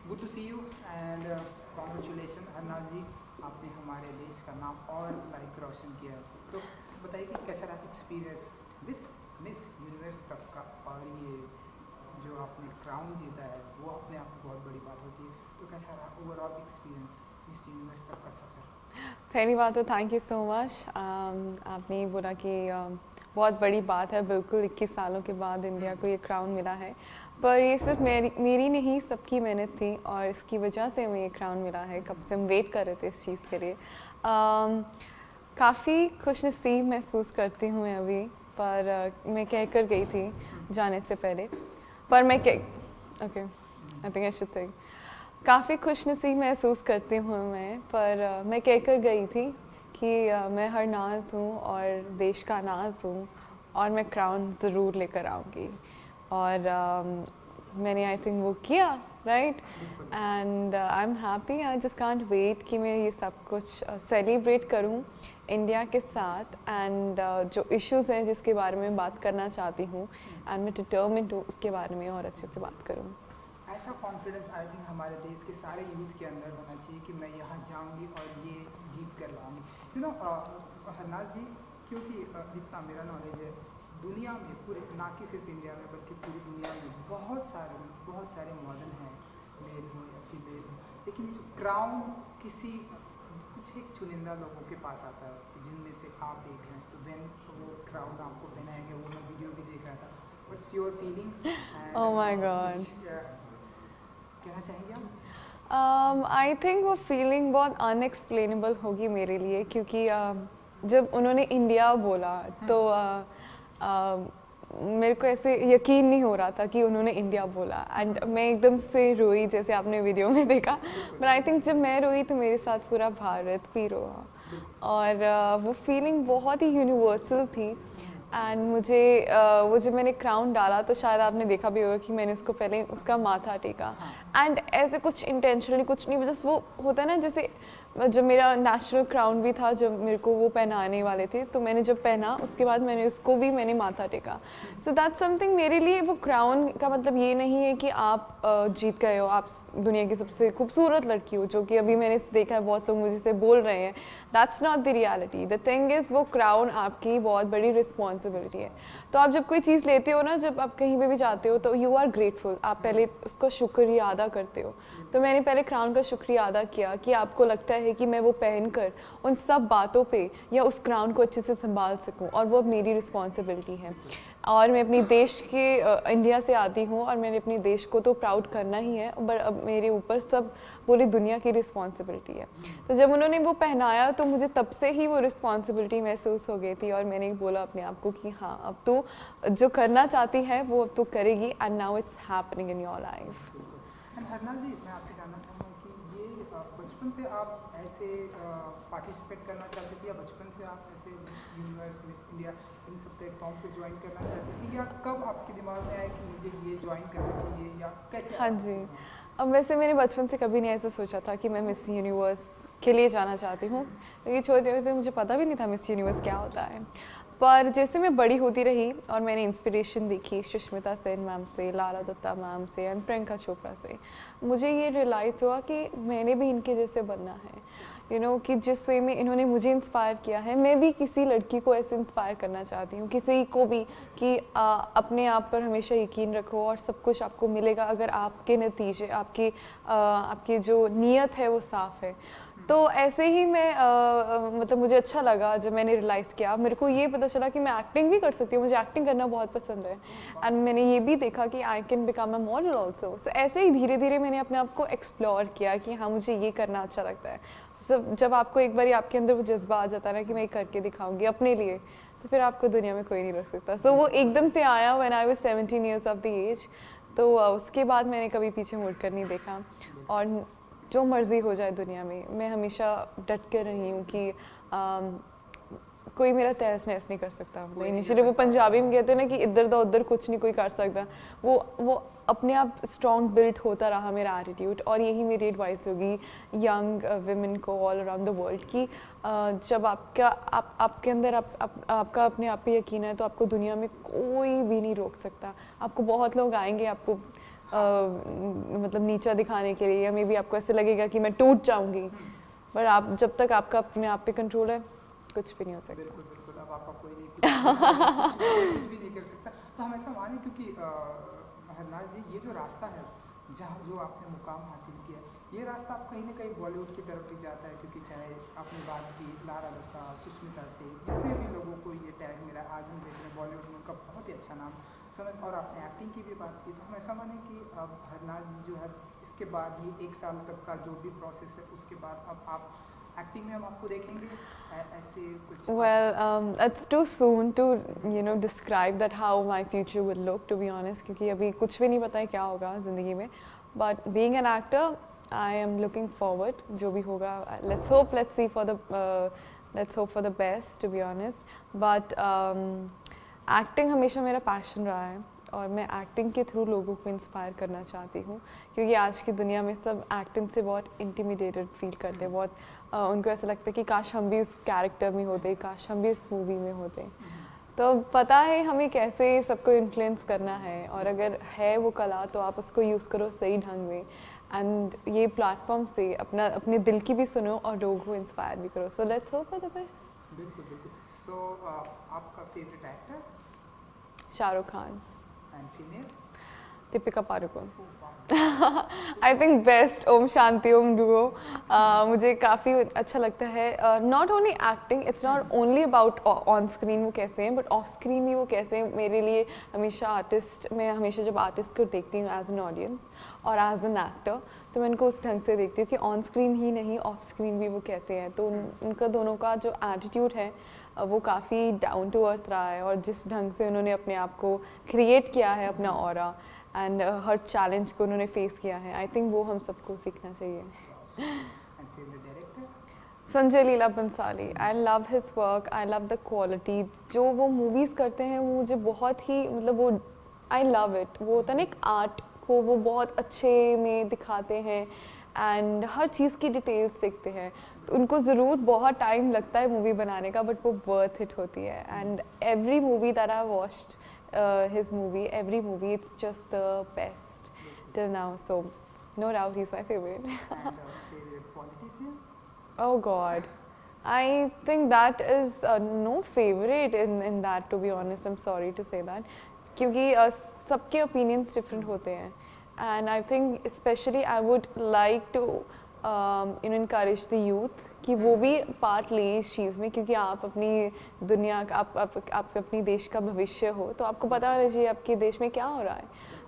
Good to see you and congratulation Harnaaz ji, आपने हमारे देश का नाम और लाइक रोशन किया। तो बताइए कि कैसा रहा एक्सपीरियंस विथ मिस यूनिवर्स तक का, और ये जो आपने क्राउन जीता है वो अपने आप में बहुत बड़ी बात होती है। तो कैसा रहा ओवरऑल एक्सपीरियंस मिस यूनिवर्स तक का सफ़र? पहली बात तो थैंक यू सो मच। आपने ये बोला कि बहुत बड़ी बात है, बिल्कुल 21 सालों के बाद इंडिया को ये क्राउन मिला है, पर ये सिर्फ मेरी नहीं, सबकी मेहनत थी और इसकी वजह से हमें ये क्राउन मिला है। कब से हम वेट कर रहे थे इस चीज़ के लिए। काफ़ी खुशनसीब महसूस करती हूँ मैं अभी, पर मैं कह कर गई थी जाने से पहले, पर मैं okay I think I should say काफ़ी खुशनसीब महसूस करती हूँ मैं, पर मैं कह कर गई थी कि मैं हरनाज हूँ और देश का नाज हूँ और मैं क्राउन ज़रूर लेकर आऊँगी। और मैंने आई थिंक वो किया, right, and I am happy. I just can't wait कि मैं ये सब कुछ सेलिब्रेट करूँ इंडिया के साथ। एंड जो इश्यूज़ हैं जिसके बारे में बात करना चाहती हूँ, आई एम डिटर्मिन्ड टू उसके बारे में और अच्छे से बात करूँ। ऐसा कॉन्फिडेंस आई थिंक हमारे देश के सारे यूथ के अंदर होना चाहिए कि मैं यहाँ जाऊँगी और ये जीत कर लाऊँगी। यू नो हरनाज जी, क्योंकि जितना मेरा नॉलेज है, दुनिया में पूरे, ना कि सिर्फ इंडिया में बल्कि पूरी दुनिया में बहुत सारे मॉडल हैं, मेल हो या फीमेल हो, लेकिन ये जो क्राउन किसी कुछ एक चुनिंदा लोगों के पास आता है, तो जिनमें से आप एक हैं। तो देन वो क्राउन आपको पहनाएंगे, वो मैं वीडियो भी देख रहा था। What's your feeling? Oh my God, कहना चाहेंगे आप? आई थिंक वो फीलिंग बहुत अनएक्सप्लेनेबल होगी मेरे लिए, क्योंकि जब उन्होंने इंडिया बोला तो मेरे को ऐसे यकीन नहीं हो रहा था कि उन्होंने इंडिया बोला, एंड मैं एकदम से रोई, जैसे आपने वीडियो में देखा। बट आई थिंक जब मैं रोई तो मेरे साथ पूरा भारत भी रोआ, और वो फीलिंग बहुत ही यूनिवर्सल थी। एंड मुझे वो जब मैंने क्राउन डाला तो शायद आपने देखा भी होगा कि मैंने उसको पहले उसका माथा टेका, एंड ऐसे कुछ इंटेंशनली कुछ नहीं, बस वो होता है ना, जैसे जब मेरा नेशनल क्राउन भी था, जब मेरे को वो पहनाने वाले थे, तो मैंने जब पहना उसके बाद मैंने माथा टेका। सो दैट्स समथिंग मेरे लिए। वो क्राउन का मतलब ये नहीं है कि आप जीत गए हो, आप दुनिया की सबसे खूबसूरत लड़की हो, जो कि अभी मैंने देखा है बहुत लोग मुझे से बोल रहे हैं। That's not the reality. The thing is, वो क्राउन आपकी बहुत बड़ी रिस्पॉन्सिबिलिटी है। तो आप जब कोई चीज़ लेते हो ना, जब आप कहीं पे भी जाते हो, तो यू आर ग्रेटफुल, आप पहले उसका शुक्रिया अदा करते हो। तो मैंने पहले क्राउन का शुक्रिया अदा किया कि आपको लगता है कि मैं वो पहनकर उन सब बातों पे या उस क्राउन को अच्छे से संभाल सकूं, और वो मेरी रिस्पॉन्सिबिलिटी है। और मैं अपनी देश के इंडिया से आती हूँ, और मैंने अपने देश को तो प्राउड करना ही है, पर अब मेरे ऊपर सब पूरी दुनिया की रिस्पॉन्सिबिलिटी है। तो जब उन्होंने वो पहनाया तो मुझे तब से ही वो रिस्पॉन्सिबिलिटी महसूस हो गई थी, और मैंने बोला अपने आप को कि हाँ, अब तो जो करना चाहती है वो अब तो करेगी, and now it's happening in your life. Harnaaz ji, मैं आपसे जानना चाहूँगा कि ये बचपन से आप ऐसे पार्टिसिपेट करना चाहते थे, या बचपन से आप ऐसे मिस यूनिवर्स, मिस इंडिया, इन सब प्लेटफॉर्म पे ज्वाइन करना चाहती थी, या कब आपके दिमाग में आया कि मुझे ये ज्वाइन करना चाहिए, या कैसे? हाँ जी, अब वैसे मैंने बचपन से कभी नहीं ऐसा सोचा था कि मैं मिस यूनिवर्स के लिए जाना चाहती हूँ, क्योंकि छोटे होते मुझे पता भी नहीं था मिस यूनिवर्स क्या होता है। पर जैसे मैं बड़ी होती रही और मैंने इंस्पिरेशन देखी सुष्मिता सेन मैम से, लारा दत्ता मैम से एंड प्रियंका चोपड़ा से, मुझे ये रियलाइज़ हुआ कि मैंने भी इनके जैसे बनना है। यू नो कि जिस वे में इन्होंने मुझे इंस्पायर किया है, मैं भी किसी लड़की को ऐसे इंस्पायर करना चाहती हूँ, किसी को भी, कि अपने आप पर हमेशा यकीन रखो और सब कुछ आपको मिलेगा अगर आपके नतीजे, आपकी जो नीयत है वो साफ़ है। तो ऐसे ही मैं मतलब मुझे अच्छा लगा जब मैंने रियलाइज़ किया, मेरे को ये पता चला कि मैं एक्टिंग भी कर सकती हूँ, मुझे एक्टिंग करना बहुत पसंद है, एंड मैंने ये भी देखा कि I can become a model also. So ऐसे ही धीरे धीरे मैंने अपने आप को एक्सप्लोर किया कि हाँ, मुझे ये करना अच्छा लगता है। जब आपको एक बार आपके अंदर वो जज्बा आ जाता है ना कि मैं ये करके दिखाऊंगी अपने लिए, तो फिर आपको दुनिया में कोई नहीं रख सकता। सो वो एकदम से आया when I was 17 years of the age. तो उसके बाद मैंने कभी पीछे मुड़कर नहीं देखा, और जो मर्ज़ी हो जाए दुनिया में, मैं हमेशा डट के रही हूँ कि कोई मेरा तहस नहस नहीं कर सकता। इनिशियली वो पंजाबी में कहते हैं ना कि इधर दा उधर कुछ नहीं कोई कर सकता, वो अपने आप स्ट्रॉन्ग बिल्ड होता रहा मेरा एटीट्यूड। और यही मेरी एडवाइस होगी यंग विमेन को ऑल अराउंड द वर्ल्ड कि जब आपके अंदर आपका अपने आप पे यकीन है, तो आपको दुनिया में कोई भी नहीं रोक सकता। आपको बहुत लोग आएंगे, आपको मतलब नीचा दिखाने के लिए, या मे बी आपको ऐसे लगेगा कि मैं टूट जाऊंगी, पर आप जब तक आपका अपने आप पे कंट्रोल है कुछ भी नहीं हो सकता। बिल्कुल बिल्कुल, अब आपका कोई नहीं कुछ भी नहीं कर सकता। तो हम ऐसा माने क्योंकि हरनाज जी ये जो रास्ता है जहाँ जो आपने मुकाम हासिल किया, ये रास्ता आप कहीं ना कहीं बॉलीवुड की तरफ भी जाता है, क्योंकि चाहे आपने बात की लारा दत्ता, सुष्मिता से, जितने भी लोगों को ये टैग मिला, आज हम देख रहे हैं बॉलीवुड में उनका बहुत ही अच्छा नाम समझ। और आपने एक्टिंग की भी बात की, तो हम ऐसा माने कि अब हरनाज जी जो है इसके बाद ये 1 साल तक का जो भी प्रोसेस है उसके बाद अब आप एक्टिंग में हम आपको देखेंगे ऐसे कुछ? Well, it's too soon to describe that how my future will look, to be honest, क्योंकि अभी कुछ भी नहीं पता है क्या होगा ज़िंदगी में। But being an actor, I am looking forward, जो भी होगा, let's hope for the best, to be honest. But acting हमेशा मेरा passion रहा है, और मैं एक्टिंग के थ्रू लोगों को इंस्पायर करना चाहती हूँ, क्योंकि आज की दुनिया में सब एक्टिंग से बहुत इंटिमिडेटेड फील करते हैं, बहुत उनको ऐसा लगता है कि काश हम भी उस कैरेक्टर में होते, काश हम भी उस मूवी में होते। तो पता है हमें कैसे सबको इन्फ्लुएंस करना है, और अगर है वो कला तो आप उसको यूज़ करो सही ढंग में, एंड ये प्लेटफॉर्म से अपने दिल की भी सुनो और लोगों को इंस्पायर भी करो। So let's hope for the best. बिल्कुल बिल्कुल। सो आपका favourite actor? Shahrukh Khan. And female? Deepika Padukone. I think best Om Shanti Om duo मुझे काफ़ी अच्छा लगता है। Not only acting, it's not only about on screen वो कैसे हैं, बट ऑफ स्क्रीन भी वो कैसे हैं। मेरे लिए हमेशा मैं हमेशा जब आर्टिस्ट को देखती हूँ एज एन ऑडियंस और एज एन एक्टर, तो मैं उनको उस ढंग से देखती हूँ कि ऑन स्क्रीन ही नहीं ऑफ स्क्रीन भी वो कैसे हैं। तो उनका दोनों का जो एटीट्यूड है वो काफ़ी डाउन टू अर्थ रहा है, और जिस ढंग से उन्होंने अपने आप को क्रिएट किया है, अपना ऑरा, एंड हर चैलेंज को उन्होंने फेस किया है, आई थिंक वो हम सबको सीखना चाहिए। Sanjay Leela Bhansali, I love his work, I love the quality, जो वो मूवीज़ करते हैं वो मुझे बहुत ही मतलब वो आई लव इट। वो होता है ना एक आर्ट को वो बहुत अच्छे में दिखाते हैं, एंड हर चीज़ की डिटेल्स देखते हैं। तो उनको ज़रूर बहुत टाइम लगता है मूवी बनाने का, बट वो वर्थ इट होती है। And every movie that I watched his movie, every movie, it's just the best till now, so no doubt he's my favorite. And favorite politician? Oh God, I think that is no favorite in that, to be honest. I'm sorry to say that, क्योंकि सबके opinions different होते हैं, and I think especially I would like to encourage the youth कि वो भी part लें इस चीज़ में, क्योंकि आप अपनी दुनिया का आप अपनी देश का भविष्य हो, तो आपको पता होना चाहिए आपके देश में क्या हो रहा है।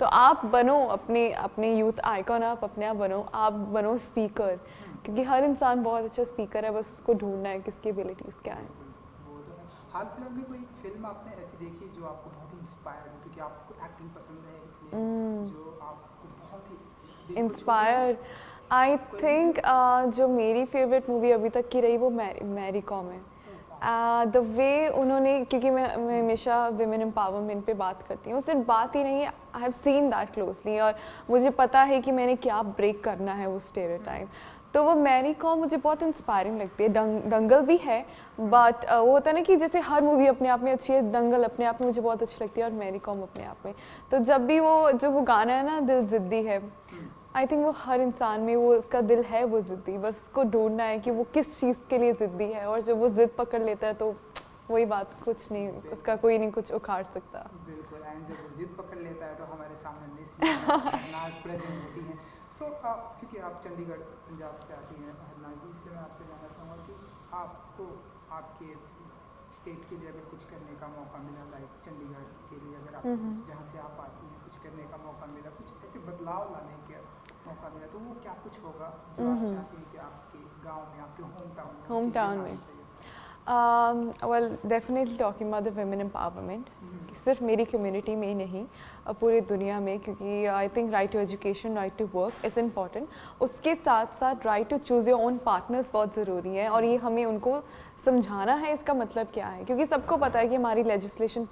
तो आप बनो अपने यूथ आइकॉन, आप अपने आप बनो स्पीकर, क्योंकि हर इंसान बहुत अच्छा स्पीकर है, बस उसको ढूंढना है किसकी एबिलिटीज़ क्या है। हाल फिलहाल में कोई फिल्म आपने ऐसी देखी जो आपको बहुत ही इंस्पायर हो, क्योंकि आपको एक्टिंग पसंद है इसलिए जो आपको बहुत ही इंस्पायर? आई थिंक जो मेरी फेवरेट मूवी अभी तक की रही वो मैरी कॉम है। द वे उन्होंने, क्योंकि मैं हमेशा विमेन एम्पावरमेंट पे बात करती हूँ, सिर्फ बात ही नहीं है, I have seen that closely, और मुझे पता है कि मैंने क्या ब्रेक करना है वो स्टेरियोटाइप। तो वो मैरी कॉम मुझे बहुत इंस्पायरिंग लगती है। दंगल भी है, बट वो होता है ना कि जैसे हर मूवी अपने आप में अच्छी है, दंगल अपने आप में मुझे बहुत अच्छी लगती है, और मैरी कॉम अपने आप में। तो जब भी वो गाना है ना, दिल ज़िद्दी है, आई थिंक वो हर इंसान में वो उसका दिल है वो ज़िद्दी, बस उसको ढूंढना है कि वो किस चीज़ के लिए ज़िद्दी है, और जब वो ज़िद पकड़ लेता है तो वही बात, कुछ नहीं, उसका कोई नहीं कुछ उखाड़ सकता। बिल्कुल, एंड जब वो ज़िद पकड़ लेता है तो हमारे सामने हरनाज प्रेजेंट होती हैं। सो क्योंकि आप चंडीगढ़ पंजाब से आती हैं हरनाज जी, इसलिए मैं आपसे जानना चाहूँगा कि आपको आपके स्टेट के लिए अगर कुछ करने का मौका मिला, लाइक चंडीगढ़ के लिए अगर आप जहाँ से आप आती हैं कुछ करने का मौका मिला, कुछ ऐसे बदलाव लाने का मौका मिला, तो वो क्या कुछ होगा जो आप चाहती हैं कि आपके गांव में, आपके होम टाउन में? Well definitely talking about the women empowerment, सिर्फ मेरी कम्युनिटी में ही नहीं, पूरे दुनिया में, क्योंकि I think right to education, right to work is important. उसके साथ साथ right to choose your own partners बहुत ज़रूरी है, और ये हमें उनको समझाना है इसका मतलब क्या है, क्योंकि सबको पता है कि हमारी लेजिस्लेशन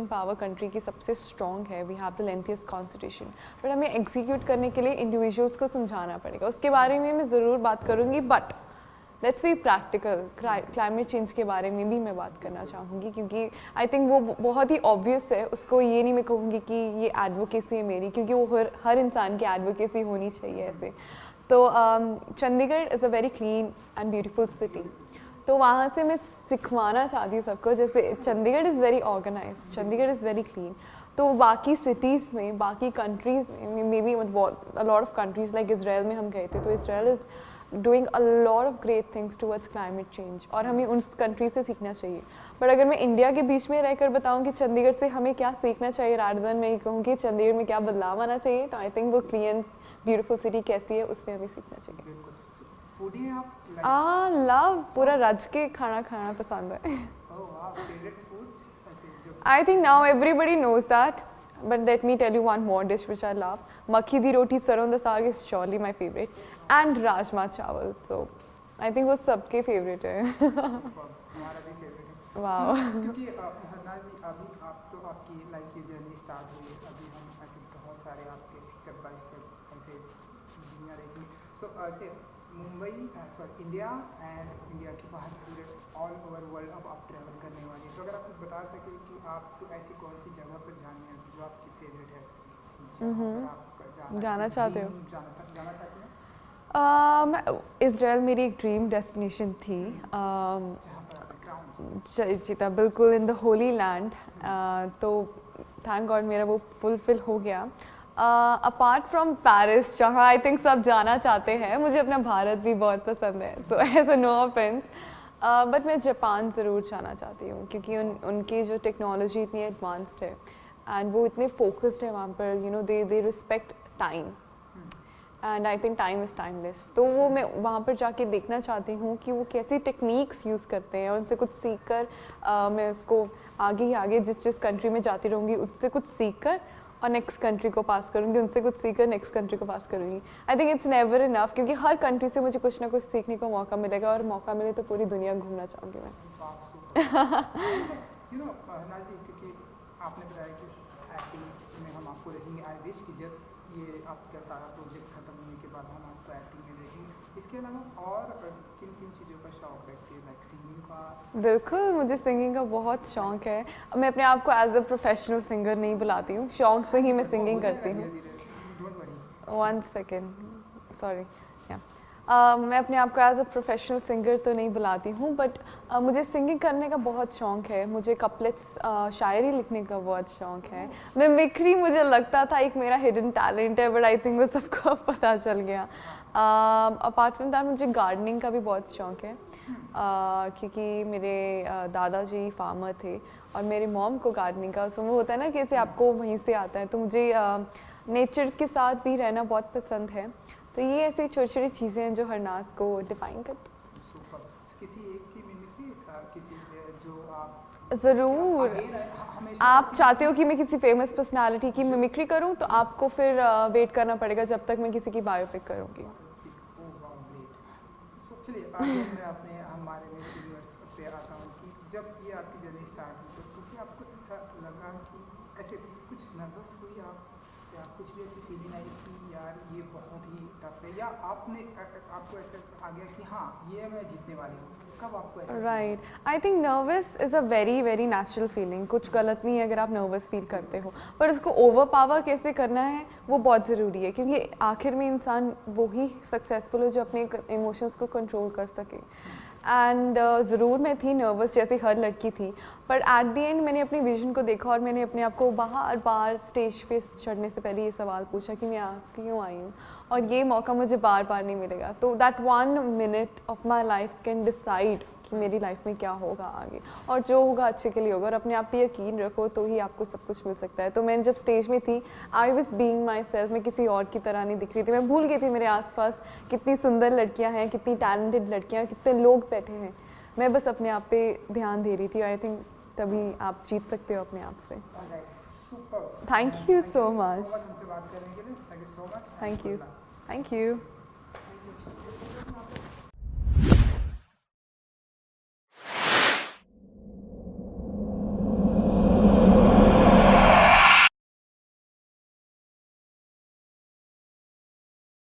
पावर कंट्री की सबसे स्ट्रॉन्ग है, we have the lengthiest constitution, but हमें एग्जीक्यूट करने के लिए इंडिविजुअल्स को समझाना पड़ेगा। उसके बारे में मैं ज़रूर बात करूँगी, but let's be practical. Climate change के बारे में भी मैं बात करना चाहूँगी क्योंकि आई थिंक वो बहुत ही ऑब्वियस है। उसको ये नहीं मैं कहूँगी कि ये एडवोकेसी है मेरी, क्योंकि वो हर इंसान की एडवोकेसी होनी चाहिए ऐसे। तो Chandigarh is a very clean and beautiful city. तो वहाँ से मैं सिखवाना चाहती हूँ सबको, जैसे Chandigarh is very organise, Chandigarh is very clean. तो बाकी सिटीज़ में, बाकी कंट्रीज़ में, may be a lot of countries like Israel में हम गए थे, तो Israel is doing a lot of great things towards climate change, और हमें उस कंट्री से सीखना चाहिए। बट अगर मैं इंडिया के बीच में रहकर बताऊँ कि चंडीगढ़ से हमें क्या सीखना चाहिए, रादर देन मैं ये कहूँ कि चंडीगढ़ में क्या बदलाव आना चाहिए, तो आई थिंक वो क्लीन ब्यूटीफुल सिटी कैसी है उसमें हमें सीखना चाहिए। फूडी आप? लव, पूरा रज के खाना खाना पसंद है। I think now everybody knows that, but let me tell you one more dish which I love. Makhi di roti sarson da saag is surely my favorite, and rajma chawal. So I think वो सबके favorite है। हमारा भी favorite है। Wow. क्योंकि हरनाज़ जी अभी आपकी life की जर्नी स्टार्ट हुई है, अभी हम ऐसे बहुत सारे आपके स्टेप बाय स्टेप ऐसे दुनिया देखेंगे। सो ऐसे मुंबई इंडिया एंड इंडिया के बाहर पूरे ऑल ओवर वर्ल्ड अब आप ट्रैवल करने वाले हैं। तो अगर आप कुछ बता सकें कि आपको ऐसी कौन सी जगह पर जानी है जो आपकी फेवरेट है, आप जाना चाहते हो? जाना चाहते हैं? इसराइल मेरी एक ड्रीम डेस्टिनेशन थी। जहाँ पर आपकी ग्राउंड जीता बिल्कुल इन द होली लैंड। तो थैंक गॉड मेरा वो फुलफिल हो गया। अपार्ट फ्रॉम पेरिस, जहाँ आई थिंक सब जाना चाहते हैं, मुझे अपना भारत भी बहुत पसंद है, so as a no offence, but मैं जापान ज़रूर जाना चाहती हूँ क्योंकि उनकी जो टेक्नोलॉजी इतनी एडवांस्ड है एंड वो इतने फोकस्ड है वहाँ पर, you know they respect time and I think time is timeless. तो वो मैं वहाँ पर जाके देखना चाहती हूँ कि वो कैसी टेक्निक्स यूज़ करते हैं, और उनसे कुछ सीख कर मैं उसको आगे जिस कंट्री में जाती रहूँगी उससे कुछ सीख कर और नेक्स्ट कंट्री को पास करूँगी, उनसे कुछ सीखकर नेक्स्ट कंट्री को पास करूँगी। I think it's never enough, क्योंकि हर कंट्री से मुझे कुछ ना कुछ सीखने को मौका मिलेगा, और मौका मिले तो पूरी दुनिया घूमना चाहूँगी मैं। यू नो नाज़ी, क्योंकि आपने बताया कि एक्टिंग में हम आपको देखेंगे, आई विश कि जब ये आपका सारा प्रोजेक्ट खत्म होने के बाद हम आपको एक्टिंग में देखेंगे। इसके अलावा और किन किन चीज़ों का शौक रखती है, लाइक सिंगिंग का? बिल्कुल, मुझे सिंगिंग का बहुत शौक है। मैं अपने आप को एज अ प्रोफेशनल सिंगर नहीं बुलाती हूँ, शौक से ही मैं सिंगिंग करती हूँ। One second, sorry. मैं अपने आप को एज अ प्रोफेशनल सिंगर तो नहीं बुलाती हूँ, बट मुझे सिंगिंग करने का बहुत शौक़ है। मुझे कपलेट्स शायरी लिखने का बहुत शौक़ है। मिमिक्री मुझे लगता था एक मेरा हिडन टैलेंट है, बट आई थिंक वो सबको पता चल गया। अपार्ट फ्रॉम दैट मुझे गार्डनिंग का भी बहुत शौक़ है, क्योंकि मेरे दादाजी फार्मर थे और मेरी मॉम को गार्डनिंग का, सो वो होता है ना कि ऐसे आपको वहीं से आता है। तो मुझे नेचर के साथ भी रहना बहुत पसंद है। तो ये ऐसी छोटी छोटी चीज़ें हैं जो हरनाज़ को डिफाइन करती हैं। किसी एक की मिमिक्री, किसी जो आप ज़रूर, आप चाहते हो कि मैं किसी फेमस पर्सनालिटी की मिमिक्री करूं, तो आपको फिर वेट करना पड़ेगा जब तक मैं किसी की बायोपिक करूंगी। चलिए मैं अपने हमारे में सीनियर्स पे आता हूँ कि जब ये आपकी जर्नी स्टार्ट हुई तो क्योंकि आपको ऐसा लगा कि ऐसे कुछ नर्वस हुई आप, या कुछ भी ऐसी फीलिंग आई कि यार ये बहुत ही टफ है, या आपको ऐसा आ गया कि हाँ ये मैं जीतने वाली हूँ? कब आपको ऐसा? Right, I think nervous is a very very natural feeling. कुछ गलत नहीं है अगर आप नर्वस फील करते हो, पर उसको ओवर पावर कैसे करना है वो बहुत ज़रूरी है, क्योंकि आखिर में इंसान वो ही सक्सेसफुल हो जो अपने इमोशंस को कंट्रोल कर सके। एंड ज़रूर मैं थी नर्वस, जैसे हर लड़की थी, पर एट द एंड मैंने अपनी विजन को देखा और मैंने अपने आप को बार बार स्टेज पे चढ़ने से पहले ये सवाल पूछा कि मैं क्यों आई हूँ, और ये मौका मुझे बार बार नहीं मिलेगा। तो that 1 minute of my life can decide कि मेरी लाइफ में क्या होगा आगे, और जो होगा अच्छे के लिए होगा, और अपने आप पे यकीन रखो तो ही आपको सब कुछ मिल सकता है। तो मैं जब स्टेज में थी, I was being my self, मैं किसी और की तरह नहीं दिख रही थी। मैं भूल गई थी मेरे आसपास कितनी सुंदर लड़कियां हैं, कितनी टैलेंटेड लड़कियां हैं, कितने लोग बैठे हैं। मैं बस अपने आप पे ध्यान दे रही थी। आई थिंक तभी आप जीत सकते हो अपने आप से। Thank you so much. हमसे बात करने के लिए thank you so much. Thank you.